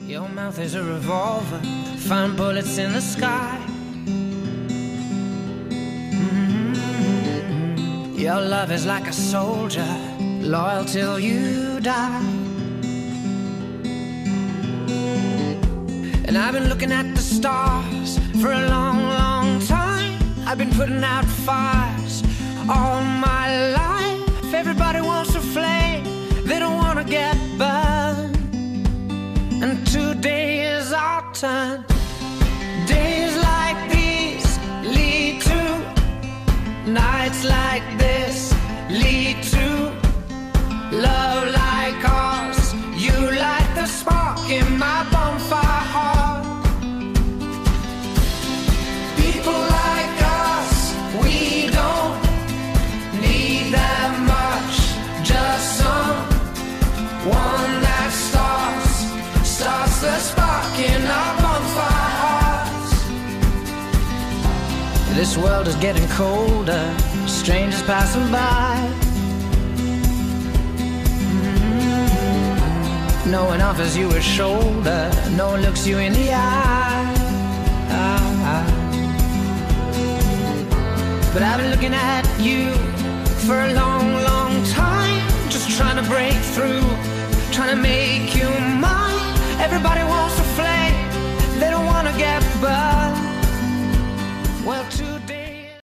Your mouth is a revolver, find bullets in the sky. Your love is like a soldier, loyal till you die. And I've been looking at the stars for a long, long time. I've been putting out fires all my life. Everybody wants a flame, they don't want to get burned. And today is our turn. Days like these lead to nights like this, lead to love like ours. You light the spark in my bonfire heart. People like us, we don't need that much. Just someone that starts the spark in our bonfire hearts. This world is getting colder, strangers passing by. No one offers you a shoulder, no one looks you in the eye. But I've been looking at you for a long, long time, just trying to break through.